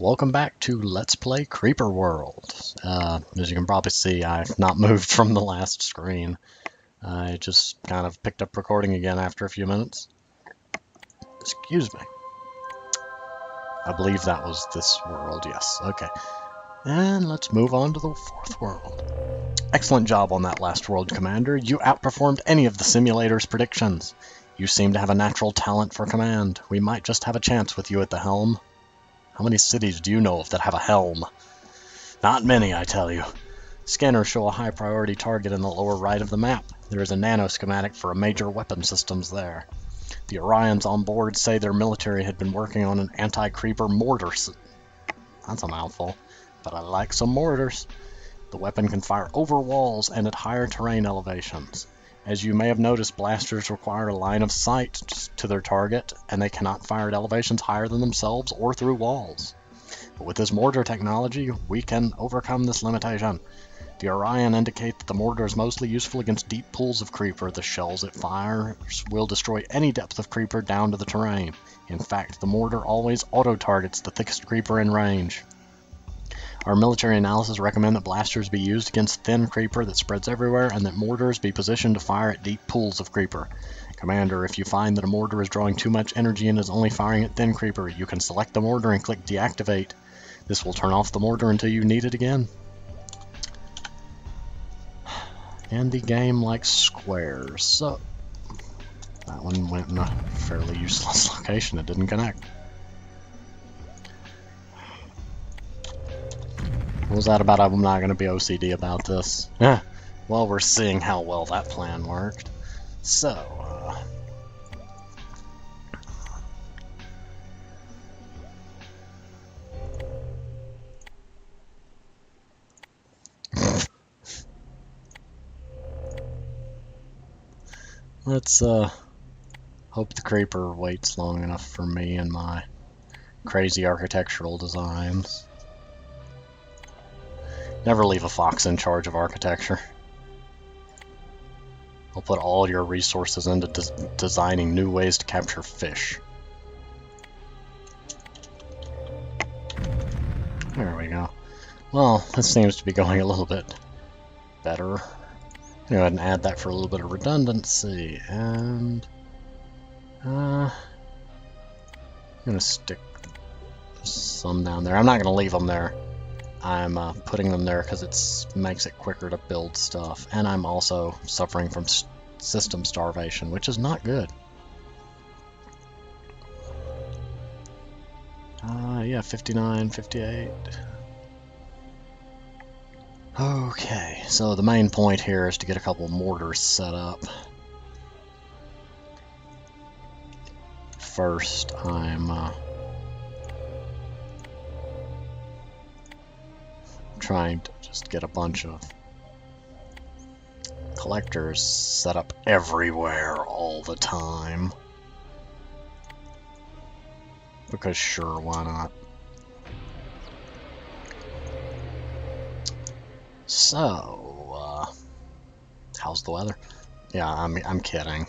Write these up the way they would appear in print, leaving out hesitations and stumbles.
Welcome back to Let's Play Creeper World. As you can probably see, I've not moved from the last screen. I just kind of picked up recording again after a few minutes. Excuse me. I believe that was this world, yes. Okay. And let's move on to the fourth world. Excellent job on that last world, Commander. You outperformed any of the simulator's predictions. You seem to have a natural talent for command. We might just have a chance with you at the helm. How many cities do you know of that have a helm? Not many, I tell you. Scanners show a high priority target in the lower right of the map. There is a nano schematic for a major weapon systems there. The Orions on board say their military had been working on an anti-creeper mortar. That's a mouthful, but I like some mortars. The weapon can fire over walls and at higher terrain elevations. As you may have noticed, blasters require a line of sight to their target, and they cannot fire at elevations higher than themselves or through walls. But with this mortar technology, we can overcome this limitation. The Orion indicate that the mortar is mostly useful against deep pools of creeper. The shells it fires will destroy any depth of creeper down to the terrain. In fact, the mortar always auto-targets the thickest creeper in range. Our military analysis recommend that blasters be used against thin creeper that spreads everywhere, and that mortars be positioned to fire at deep pools of creeper. Commander, if you find that a mortar is drawing too much energy and is only firing at thin creeper, you can select the mortar and click deactivate. This will turn off the mortar until you need it again. And the game likes squares, so that one went in a fairly useless location. It didn't connect. What was that about? I'm not going to be OCD about this. Well, we're seeing how well that plan worked. So, let's hope the creeper waits long enough for me and my crazy architectural designs. Never leave a fox in charge of architecture. I'll put all your resources into designing new ways to capture fish. There we go. Well, this seems to be going a little bit better. Go ahead and add that for a little bit of redundancy, and I'm gonna stick some down there. I'm not gonna leave them there. I'm putting them there because it makes it quicker to build stuff, and I'm also suffering from system starvation, which is not good. Yeah, 59, 58. Okay, so the main point here is to get a couple mortars set up. First, I'm trying to just get a bunch of collectors set up everywhere all the time. Because sure, why not? So, how's the weather? Yeah, I'm kidding.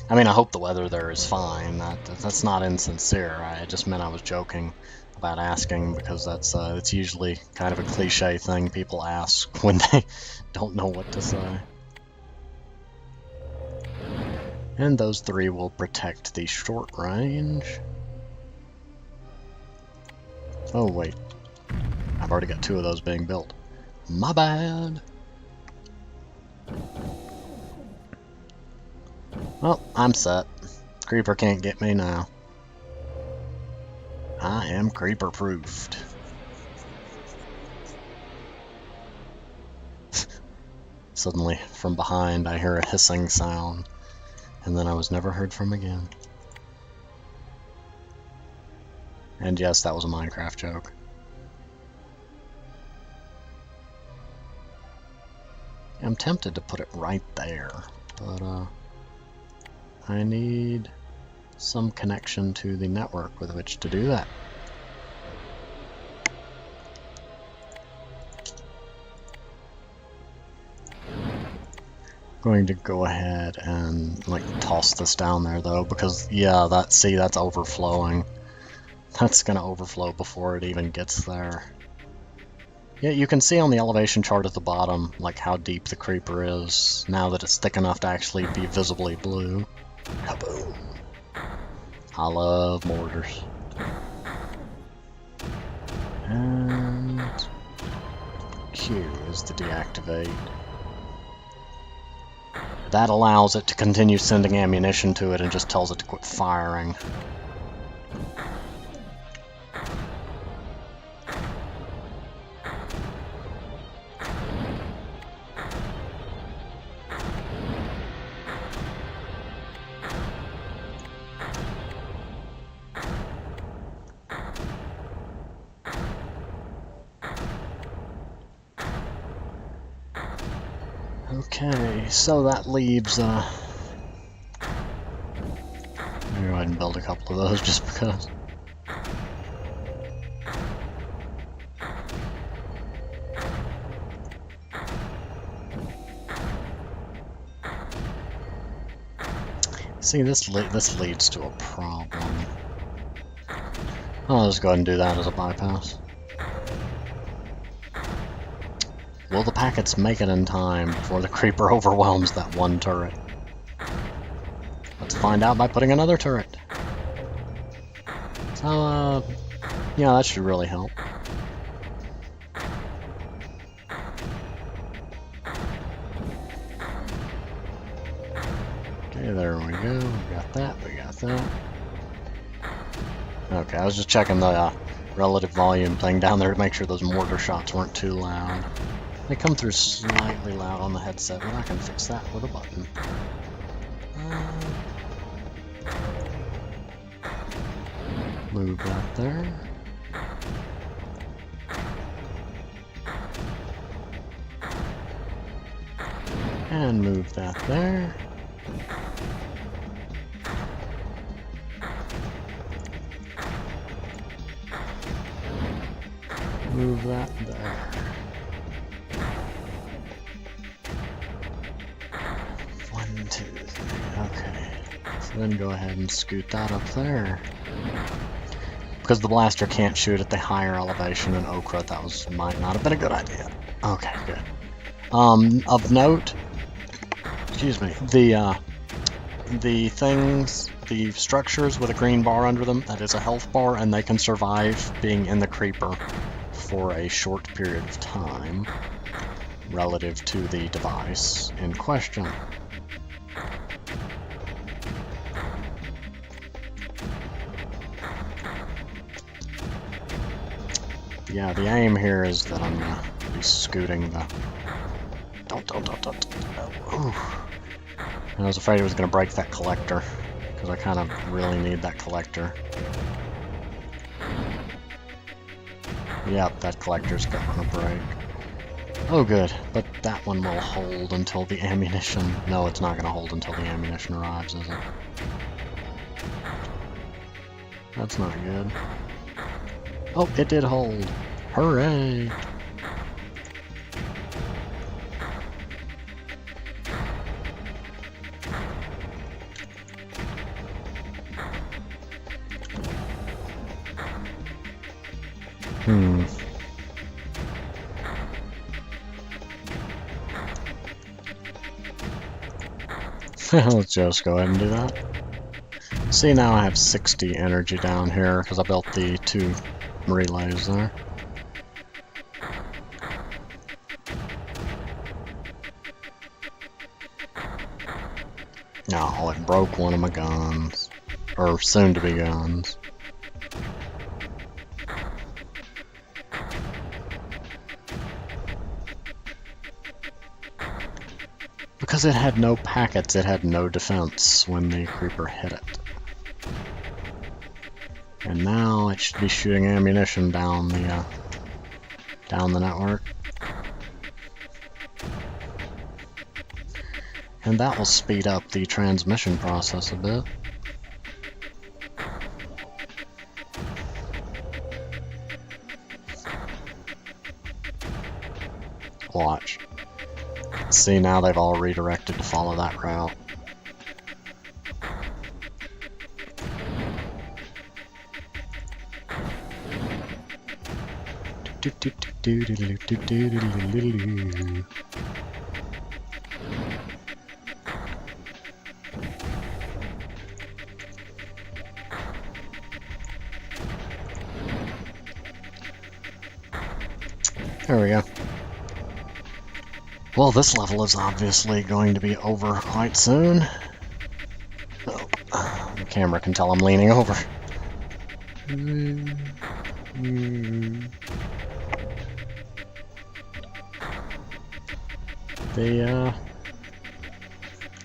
I mean, I hope the weather there is fine. That's not insincere. I just meant I was joking about asking, because it's usually kind of a cliche thing people ask when they don't know what to say. And those three will protect the short range. Oh wait, I've already got two of those being built. My bad. Well, I'm set. Creeper can't get me now. I am creeper proofed. Suddenly, from behind, I hear a hissing sound, and then I was never heard from again. And yes, that was a Minecraft joke. I'm tempted to put it right there, but I need some connection to the network with which to do that. Going to go ahead and like toss this down there though, because yeah, that's overflowing. That's gonna overflow before it even gets there. Yeah, you can see on the elevation chart at the bottom, like how deep the creeper is, now that it's thick enough to actually be visibly blue. Kaboom! I love mortars. And Q is to deactivate. That allows it to continue sending ammunition to it and just tells it to quit firing. Okay, so that leaves, Maybe go ahead and build a couple of those just because. See, this leads to a problem. I'll just go ahead and do that as a bypass. Will the packets make it in time before the creeper overwhelms that one turret? Let's find out by putting another turret. So, yeah, that should really help. Okay, there we go. We got that, we got that. Okay, I was just checking the relative volume thing down there to make sure those mortar shots weren't too loud. They come through slightly loud on the headset, but I can fix that with a button. Move that there. And move that there. Move that there. One, two, three. Okay. So then go ahead and scoot that up there. Because the blaster can't shoot at the higher elevation in Okra, that might not have been a good idea. Okay, good. Of note, excuse me, the things, the structures with a green bar under them, that is a health bar, and they can survive being in the creeper for a short period of time relative to the device in question. Yeah, the aim here is that I'm gonna be scooting the... Don't. Ooh. I was afraid it was gonna break that collector, because I kind of really need that collector. Yep, that collector's gonna break. Oh good, but that one will hold until the ammunition... No, it's not gonna hold until the ammunition arrives, is it? That's not good. Oh, it did hold. Hooray! Let's just go ahead and do that. See, now I have 60 energy down here because I built the 2 relays there. Oh, it broke one of my guns. Or soon-to-be guns. Because it had no packets, it had no defense when the creeper hit it. And now it should be shooting ammunition down the network. And that will speed up the transmission process a bit. Watch. See, now they've all redirected to follow that route. There we go. Well, this level is obviously going to be over quite soon. Oh, the camera can tell I'm leaning over.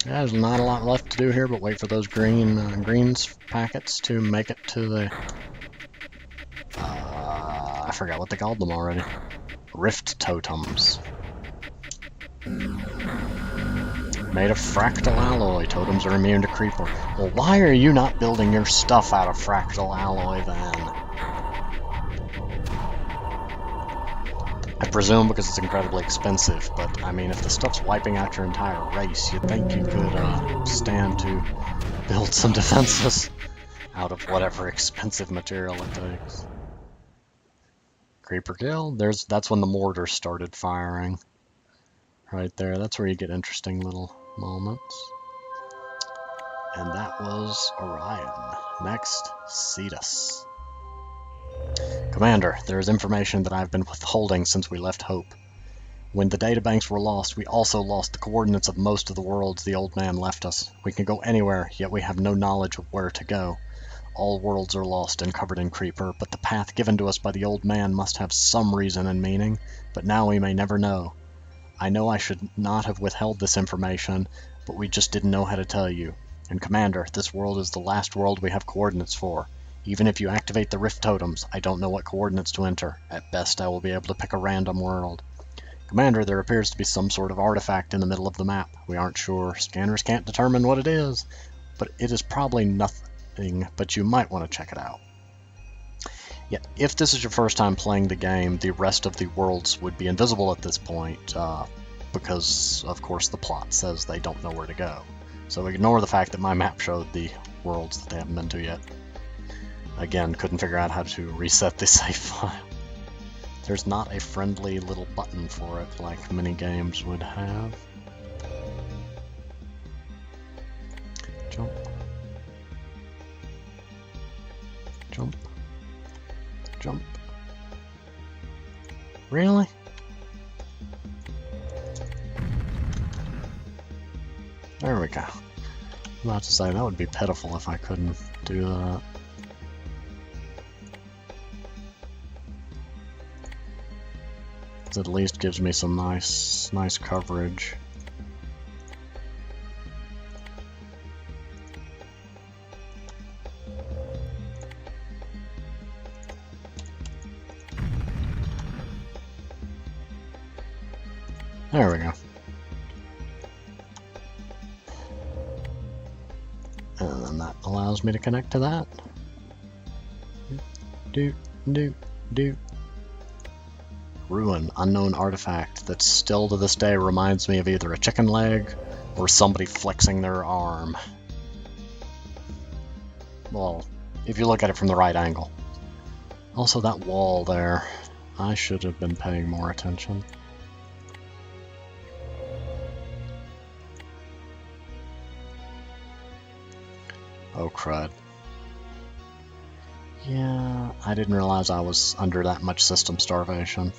There's not a lot left to do here, but wait for those greens packets to make it to the... I forgot what they called them already. Rift totems. Made of fractal alloy. Totems are immune to creeper. Well, why are you not building your stuff out of fractal alloy then? I presume because it's incredibly expensive, but I mean, if the stuff's wiping out your entire race, you'd think you could stand to build some defenses out of whatever expensive material it takes. Creeper kill. That's when the mortar started firing. Right there. That's where you get interesting little moments. And that was Orion. Next, Cetus. Commander, there is information that I've been withholding since we left Hope. When the databanks were lost, we also lost the coordinates of most of the worlds the old man left us. We can go anywhere, yet we have no knowledge of where to go. All worlds are lost and covered in creeper, but the path given to us by the old man must have some reason and meaning, but now we may never know. I know I should not have withheld this information, but we just didn't know how to tell you. And Commander, this world is the last world we have coordinates for. Even if you activate the rift totems, I don't know what coordinates to enter. At best, I will be able to pick a random world. Commander, there appears to be some sort of artifact in the middle of the map. We aren't sure. Scanners can't determine what it is, but it is probably nothing, but you might want to check it out. Yet, if this is your first time playing the game, the rest of the worlds would be invisible at this point, because, of course, the plot says they don't know where to go. So ignore the fact that my map showed the worlds that they haven't been to yet. Again, couldn't figure out how to reset the save file. There's not a friendly little button for it like many games would have. Jump. Jump. Jump. Really? There we go. I'm about to say, that would be pitiful if I couldn't do that. It at least gives me some nice coverage. There we go. And then that allows me to connect to that. Do. Ruin, unknown artifact that still to this day reminds me of either a chicken leg or somebody flexing their arm. Well, if you look at it from the right angle. Also, that wall there, I should have been paying more attention. Oh, crud. Yeah, I didn't realize I was under that much system starvation.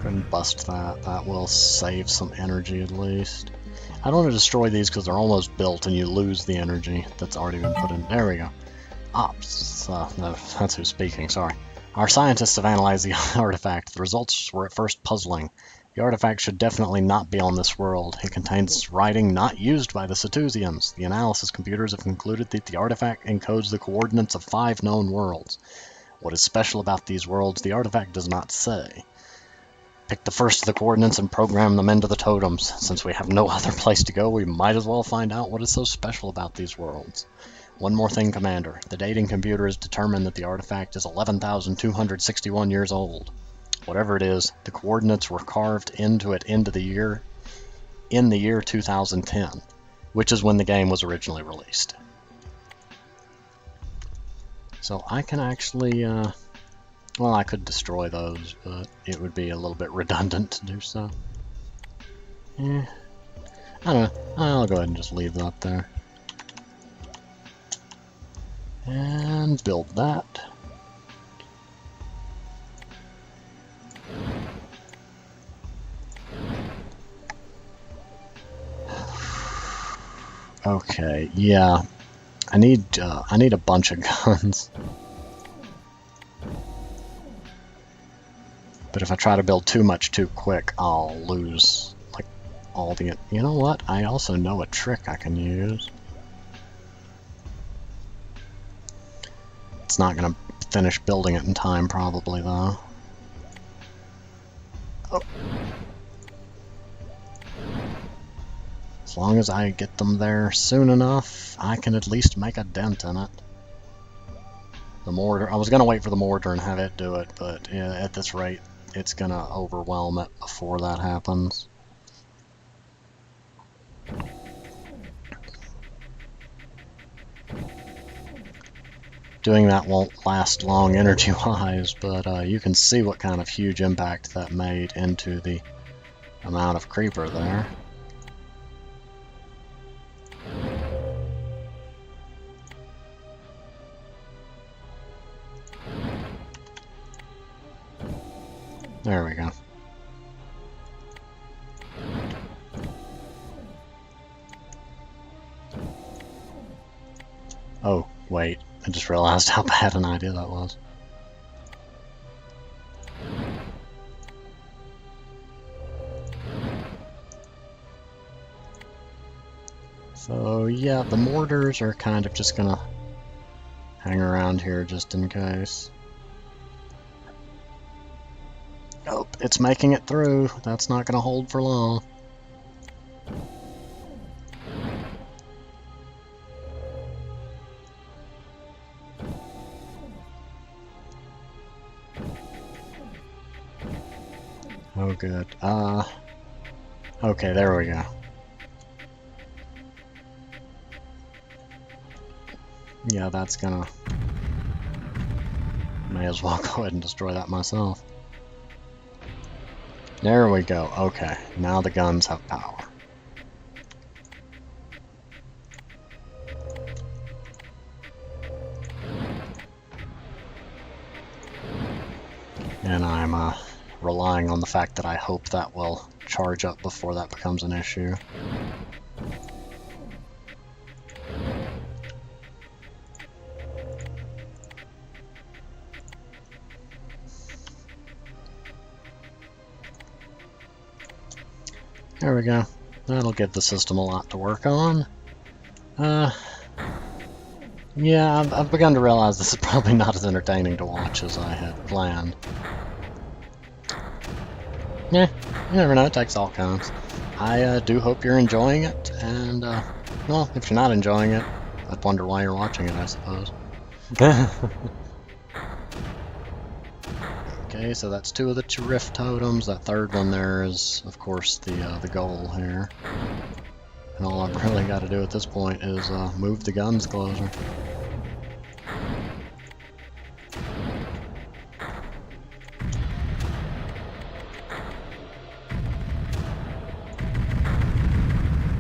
Couldn't bust that. That will save some energy at least. I don't want to destroy these because they're almost built and you lose the energy that's already been put in. There we go. Ops. No, that's who's speaking, sorry. Our scientists have analyzed the artifact. The results were at first puzzling. The artifact should definitely not be on this world. It contains writing not used by the Cetusians. The analysis computers have concluded that the artifact encodes the coordinates of 5 known worlds. What is special about these worlds, the artifact does not say. Pick the first of the coordinates and program them into the totems. Since we have no other place to go, we might as well find out what is so special about these worlds. One more thing, Commander. The dating computer has determined that the artifact is 11,261 years old. Whatever it is, the coordinates were carved into it in the year 2010, which is when the game was originally released. So I can actually, well, I could destroy those, but it would be a little bit redundant to do so. I don't know. I'll go ahead and just leave that there. And build that. Okay, yeah. I need a bunch of guns. But if I try to build too much too quick, I'll lose like all the... You know what? I also know a trick I can use. It's not gonna finish building it in time probably though. Oh. As long as I get them there soon enough, I can at least make a dent in it. The mortar, I was gonna wait for the mortar and have it do it, but yeah, at this rate, it's gonna overwhelm it before that happens. Doing that won't last long energy-wise, but you can see what kind of huge impact that made into the amount of creeper there. There we go. Oh, wait. I just realized how bad an idea that was. So, yeah, the mortars are kind of just gonna hang around here just in case. Oh, it's making it through. That's not gonna hold for long. Oh, good. Okay, there we go. Yeah, that's gonna... May as well go ahead and destroy that myself. There we go. Okay, now the guns have power. And I'm relying on the fact that I hope that will charge up before that becomes an issue. There we go. That'll give the system a lot to work on. Yeah, I've begun to realize this is probably not as entertaining to watch as I had planned. Yeah, you never know, it takes all kinds. I do hope you're enjoying it, and, well, if you're not enjoying it, I'd wonder why you're watching it, I suppose. Okay, so that's 2 of the Rift totems. That third one there is, of course, the goal here. And all I've really got to do at this point is move the guns closer.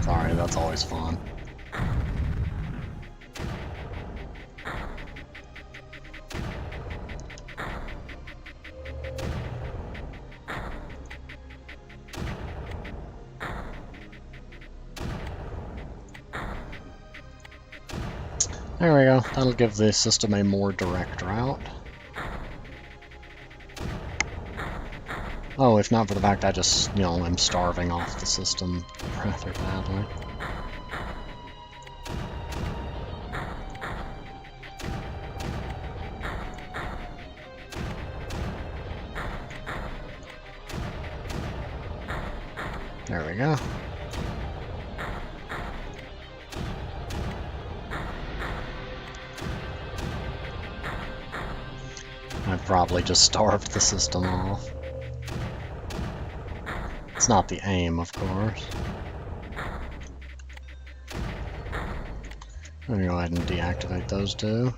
Sorry, that's always fun. There we go. That'll give the system a more direct route. Oh, if not for the fact I just, you know, am starving off the system rather badly. There we go. probably just starved the system off. It's not the aim, of course. I'm gonna go ahead and deactivate those two.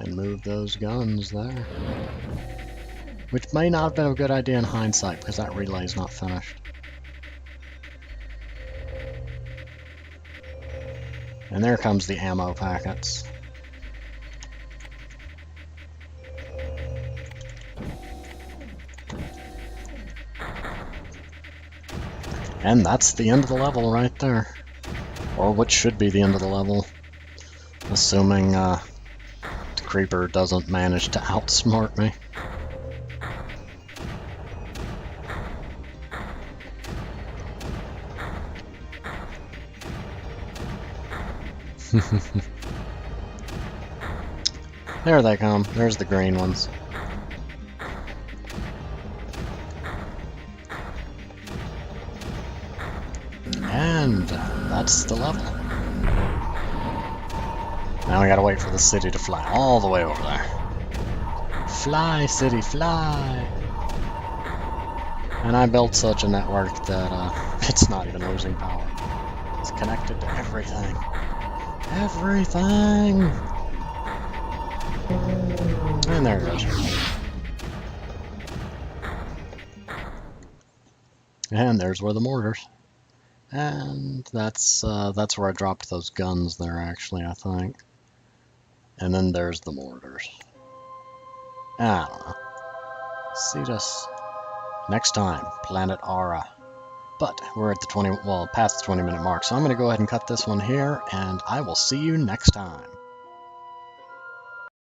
And move those guns there. Which may not have been a good idea in hindsight, because that relay's not finished. And there comes the ammo packets. And that's the end of the level right there. Or what should be the end of the level. Assuming the creeper doesn't manage to outsmart me. There they come. There's the green ones. And that's the level. Now we gotta wait for the city to fly all the way over there. Fly, city, fly! And I built such a network that it's not even losing power. It's connected to everything. Everything! And there it goes. And there's where the mortars. And that's where I dropped those guns there, actually, I think. And then there's the mortars. I don't know. See us next time, Planet Aura. But we're at the past the 20-minute mark, so I'm going to go ahead and cut this one here, and I will see you next time.